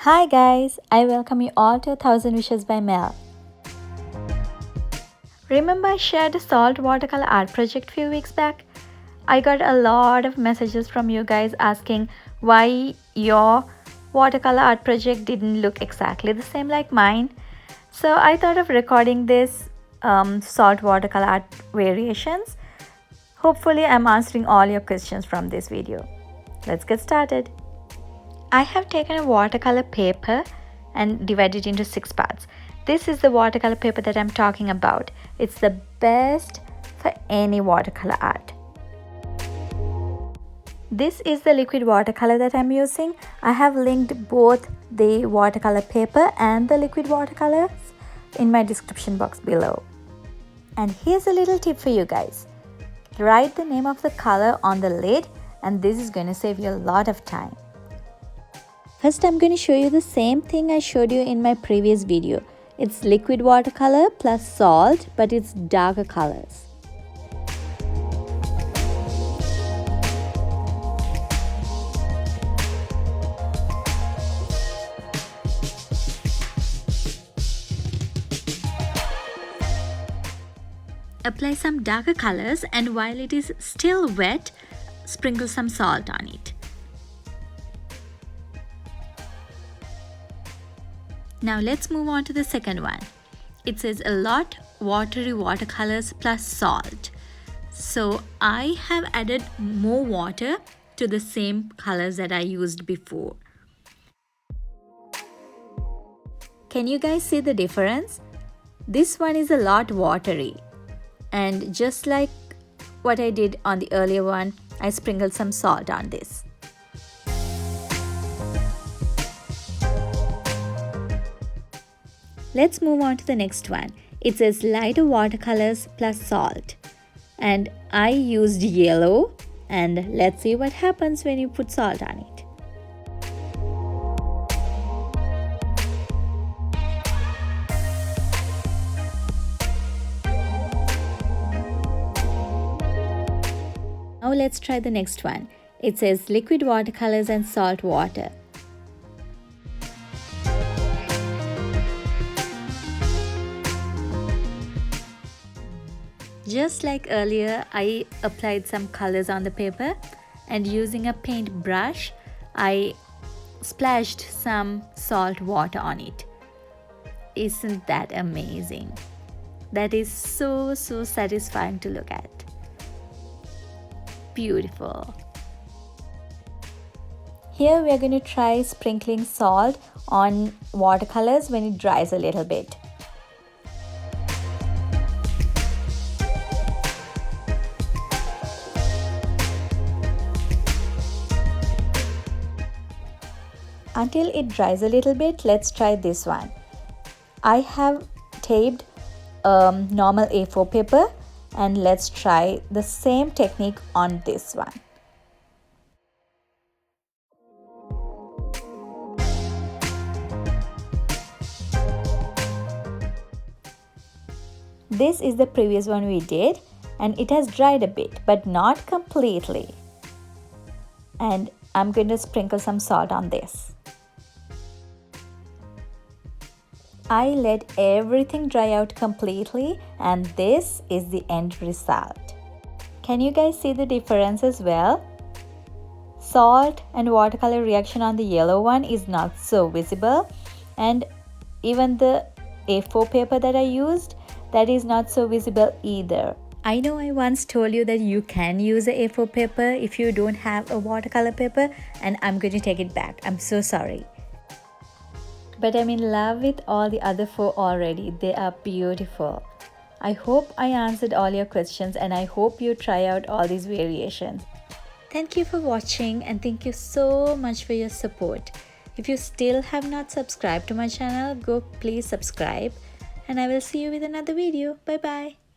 Hi guys, I welcome you all to 1000 Wishes by Mel. Remember I shared a salt watercolor art project few weeks back? I got a lot of messages from you guys asking why your watercolor art project didn't look exactly the same like mine. So I thought of recording this salt watercolor art variations. Hopefully I'm answering all your questions from this video. Let's get started. I have taken a watercolor paper and divided it into 6 parts. This is the watercolor paper that I'm talking about. It's the best for any watercolor art. This is the liquid watercolor that I'm using. I have linked both the watercolor paper and the liquid watercolors in my description box below. And here's a little tip for you guys. Write the name of the color on the lid, and this is going to save you a lot of time. First, I'm going to show you the same thing I showed you in my previous video. It's liquid watercolor plus salt, but it's darker colors. Apply some darker colors, and while it is still wet, sprinkle some salt on it. Now let's move on to the second one. It says a lot watery watercolors plus salt. So I have added more water to the same colors that I used before. Can you guys see the difference? This one is a lot watery. And just like what I did on the earlier one, I sprinkled some salt on this. Let's move on to the next one. It says lighter watercolors plus salt. And I used yellow, and let's see what happens when you put salt on it. Now let's try the next one. It says liquid watercolors and salt water. Just like earlier, I applied some colors on the paper, and using a paint brush, I splashed some salt water on it. Isn't that amazing? That is so satisfying to look at. Beautiful. Here we are going to try sprinkling salt on watercolors when it dries a little bit. Until it dries a little bit, let's try this one. I have taped normal A4 paper, and let's try the same technique on this one. This is the previous one we did, and it has dried a bit, but not completely. And I'm going to sprinkle some salt on this. I let everything dry out completely, and this is the end result. Can you guys see the difference as well? Salt and watercolor reaction on the yellow one is not so visible, and even the A4 paper that I used, that is not so visible either. I know I once told you that you can use a A4 paper if you don't have a watercolor paper, and I'm going to take it back. I'm so sorry. But I'm in love with all the other 4 already. They are beautiful. I hope I answered all your questions, and I hope you try out all these variations. Thank you for watching, and thank you so much for your support. If you still have not subscribed to my channel, go please subscribe, and I will see you with another video. Bye bye.